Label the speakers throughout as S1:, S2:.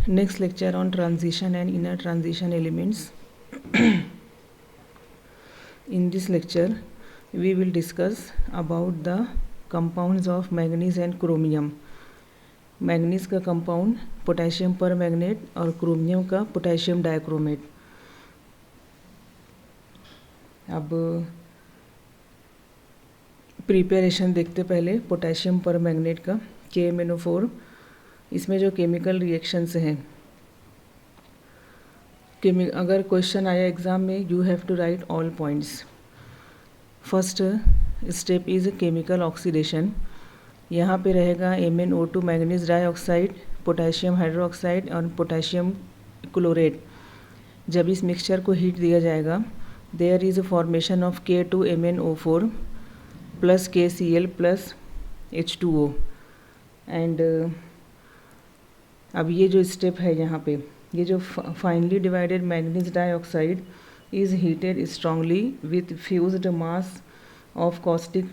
S1: Next lecture on transition and inner transition elements. In this lecture, we will discuss about the compounds of manganese and chromium. Manganese का compound potassium पर magnet और chromium का potassium dichromate. अब preparation देखते पहले potassium पर magnet का KMnO4. इसमें जो केमिकल रिएक्शंस हैं, अगर क्वेश्चन आया एग्ज़ाम में, you have to write all points. First step is chemical oxidation. यहाँ पे रहेगा MnO2 manganese dioxide, potassium hydroxide और पोटेशियम क्लोरेट. जब इस मिक्सचर को हीट दिया जाएगा, there is a formation of K2MnO4 plus KCl plus H2O. And अब ये जो स्टेप है यहाँ पे, ये जो finely divided manganese dioxide is heated strongly with fused mass of caustic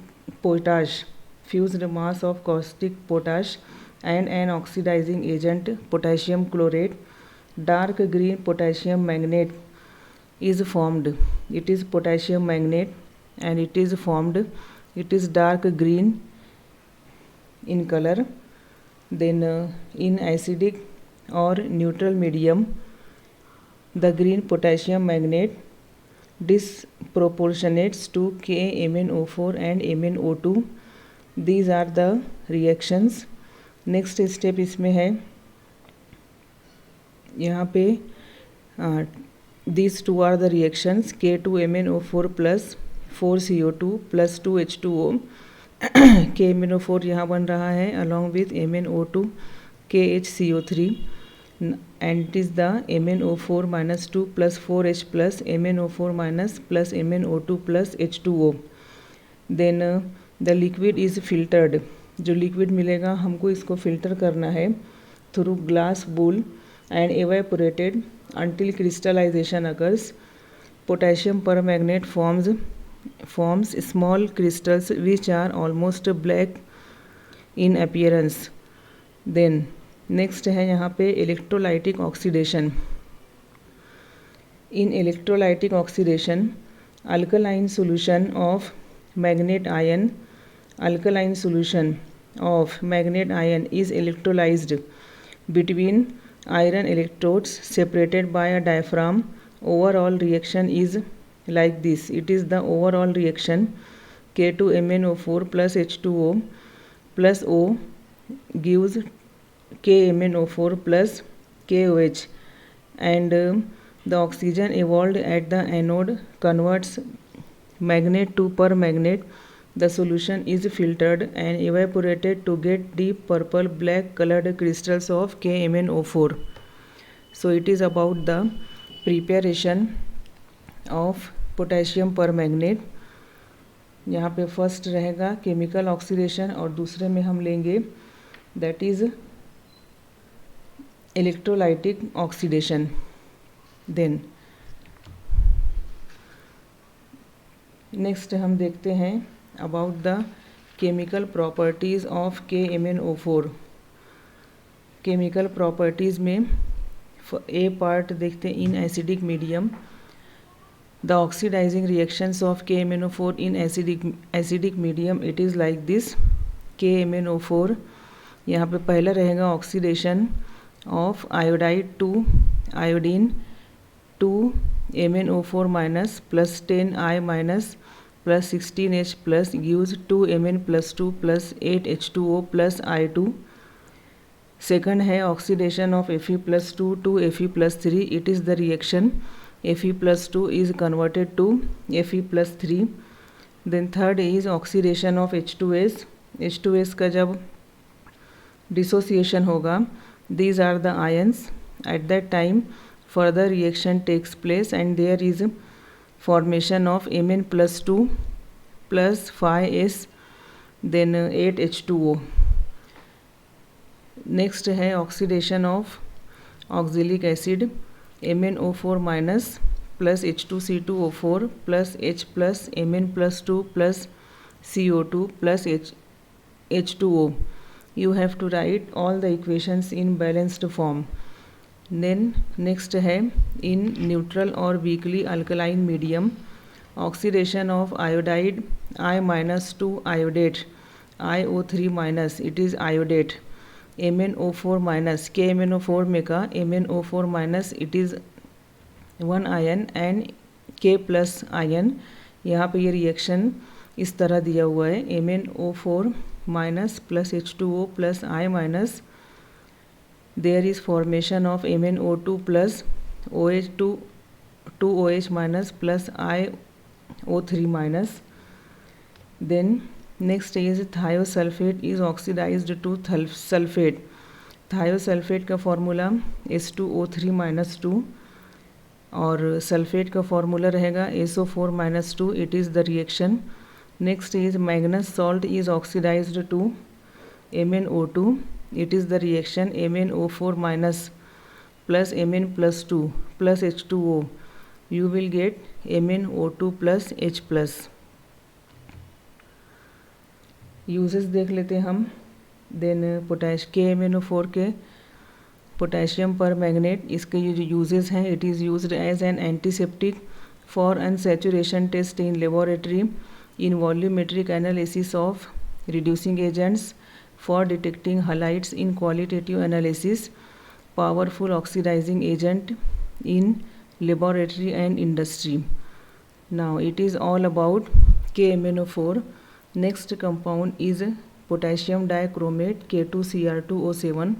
S1: potash and an oxidizing agent potassium chlorate. Dark green potassium magnate is formed. It is potassium magnate and it is formed. It is dark green in color. Then in acidic or neutral medium, the green potassium magnate disproportionates to KMnO4 and MnO2. These are the reactions. Next step इसमें है, यहाँ पे these two are the reactions. K2MnO4 plus 4CO2 plus 2H2O. KMnO4 यहाँ बन रहा है along with MnO2 KHCO3 and it is the MnO4 minus 2 plus 4H plus MnO4 minus plus MnO2 plus H2O. Then the liquid is filtered. जो liquid मिलेगा हमको इसको filter करना है through glass bowl and evaporated until crystallization occurs. Potassium permanganate forms small crystals which are almost black in appearance. Then next है यहाँ पे electrolytic oxidation. In electrolytic oxidation, alkaline solution of manganate ion is electrolysed between iron electrodes separated by a diaphragm. Overall reaction is like this. It is the overall reaction. K2MnO4 plus H2O plus O gives KMnO4 plus KOH, and the oxygen evolved at the anode converts magnate to permanganate. The solution is filtered and evaporated to get deep purple black colored crystals of KMnO4. So it is about the preparation of potassium permanganate. यहाँ पे first रहेगा chemical oxidation और दूसरे में हम लेंगे that is electrolytic oxidation. Then next हम देखते हैं about the chemical properties of KMnO4. Chemical properties में ए पार्ट देखते हैं, in acidic medium. The oxidizing reactions of KMnO4 in acidic medium it is like this. KMnO4 यहाँ पे पहला रहेगा oxidation of iodide to iodine 2 MnO4 minus plus 10I minus plus 16H plus gives 2 Mn plus 2 plus 8 H2O plus I2. Second है oxidation of Fe plus 2 to Fe plus 3. It is the reaction Fe plus 2 is converted to Fe plus 3. Then third is oxidation of H2S. H2S का जब dissociation होगा, these are the ions. At that time further reaction takes place and there is formation of Mn plus 2 plus 5S then 8 H2O. next है oxidation of oxalic acid MnO4 minus plus H2C2O4 plus H plus Mn plus 2 plus CO2 plus H2O. You have to write all the equations in balanced form. Then next है in neutral और weakly alkaline medium oxidation of iodide I-2 iodate IO3 minus it is iodate MnO4 minus KMnO4 में का MnO4 minus it is 1 ion and K plus ion. यहाँ पे ये reaction इस तरह दिया हुआ है MnO4 minus plus H2O plus I minus there is formation of MnO2 plus OH2OH minus plus IO3 minus. Then next is thiosulfate is oxidized to sulfate. Thiosulfate का formula H2O3 minus 2 और sulphate का formula रहेगा SO4 minus 2. It is the reaction. Next is manganese salt is oxidized to MnO2. It is the reaction MnO4 minus plus Mn plus 2 plus H2O. You will get MnO2 plus H plus. Uses देख लेते हैं हम। Then KMnO4 के potassium पर magnet, इसके जो uses हैं, it is used as an antiseptic for unsaturation test in laboratory in volumetric analysis of reducing agents for detecting halides in qualitative analysis, powerful oxidizing agent in laboratory and industry. Now it is all about KMnO4. Next compound is potassium dichromate K2Cr2O7.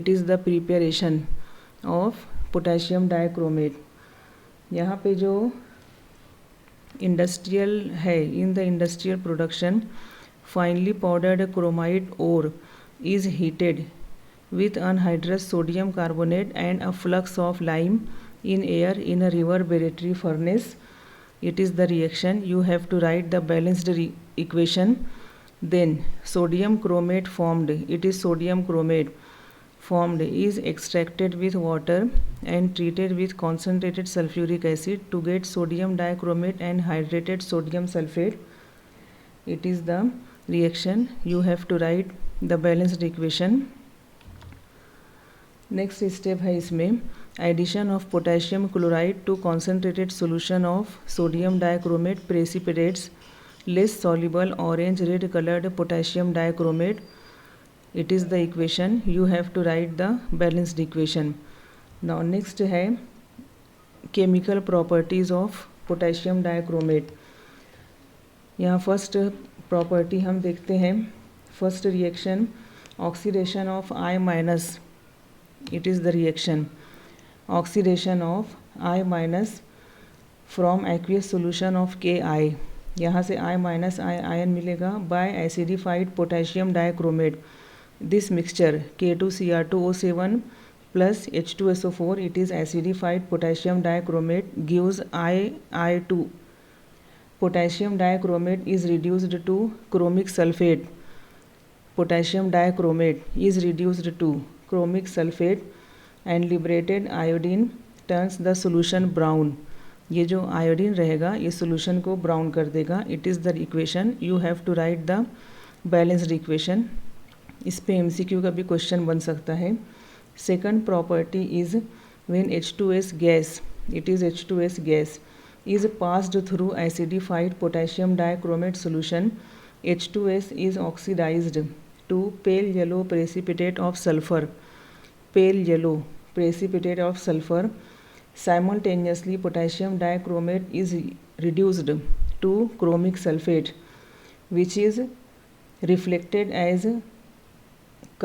S1: It is the preparation of potassium dichromate. यहाँ पे जो industrial है, in the industrial production finely powdered chromite ore is heated with anhydrous sodium carbonate and a flux of lime in air in a reverberatory furnace. It is the reaction. You have to write the balanced equation. Then sodium chromate formed. It is sodium chromate formed is extracted with water and treated with concentrated sulfuric acid to get sodium dichromate and hydrated sodium sulfate. It is the reaction. You have to write the balanced equation. Next step है इसमें addition of potassium chloride to concentrated solution of sodium dichromate precipitates less soluble orange red coloured potassium dichromate. It is the equation. You have to write the balanced equation. Now next है chemical properties of potassium dichromate. यहाँ first property हम देखते हैं. First reaction oxidation of I minus. It is the reaction oxidation of I minus from aqueous solution of KI. यहाँ से I minus ion मिलेगा by acidified potassium dichromate. This mixture K2Cr2O7 plus H2SO4 it is acidified potassium dichromate gives I2. Potassium dichromate is reduced to chromic sulfate. Potassium dichromate is reduced to chromic sulfate and liberated iodine turns the solution brown. ये जो iodine रहेगा ये solution को brown कर देगा. It is the equation. You have to write the balanced equation. इस पे MCQ का भी क्वेश्चन बन सकता है. Second property is when H2S gas, it is H2S gas is passed through acidified potassium dichromate solution, H2S is oxidized to pale yellow precipitate of sulfur. Pale yellow precipitate of sulfur. Simultaneously potassium dichromate is reduced to chromic sulfate which is reflected as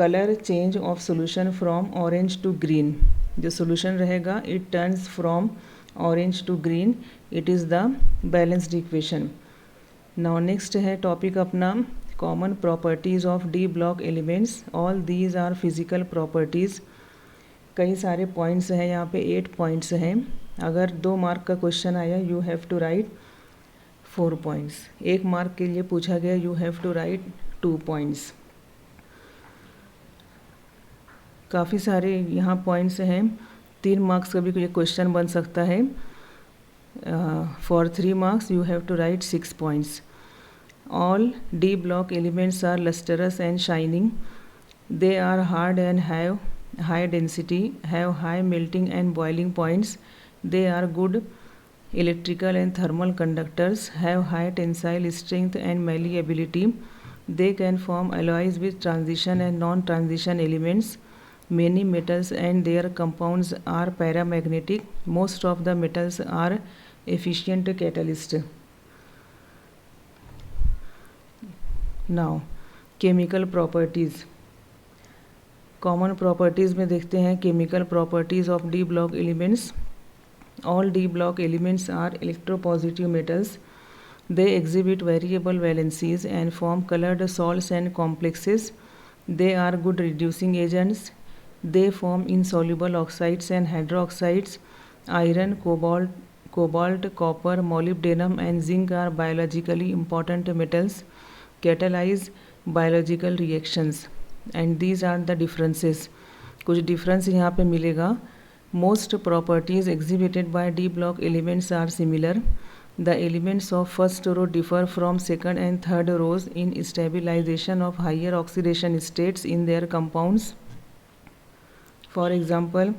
S1: color change of solution from orange to green. जो solution रहेगा it turns from orange to green. It is the balanced equation. Now next है topic अपना common properties of D block elements. All these are physical properties. कई सारे points हैं यहाँ पे 8 points हैं. अगर 2 मार्क का क्वेश्चन आया you have to write 4 points. 1 mark के लिए पूछा गया you have to write 2 points. काफ़ी सारे यहाँ पॉइंट्स हैं. 3 मार्क्स का भी कोई क्वेश्चन बन सकता है. For 3 marks you have to write 6 points. All D block elements are lustrous and shining. They are hard and have high density, have high melting and boiling points. They are good electrical and thermal conductors, have high tensile strength and malleability. They can form alloys with transition and non-transition elements. Many metals and their compounds are paramagnetic. Most of the metals are efficient catalysts. Now, chemical properties. Common properties में देखते हैं chemical properties of D block elements. All d block elements are electropositive metals. They exhibit variable valencies and form colored salts and complexes. They are good reducing agents. They form insoluble oxides and hydroxides. Iron, cobalt, copper, molybdenum and zinc are biologically important metals. Catalyze biological reactions. And these are the differences. कुछ difference यहाँ पे मिलेगा. Most properties exhibited by d block elements are similar. The elements of first row differ from second and third rows in stabilization of higher oxidation states in their compounds. For example,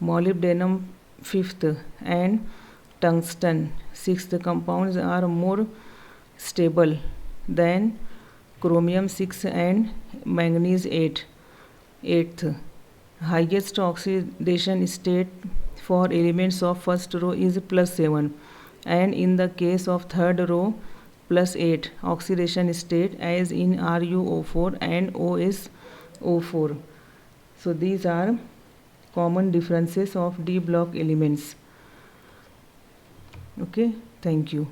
S1: molybdenum 5th and tungsten 6th compounds are more stable than chromium 6 and manganese 8th. Highest oxidation state for elements of first row is +7, and in the case of third row +8 oxidation state as in RuO4 and OsO4. So these are common differences of d block elements. Okay, thank you.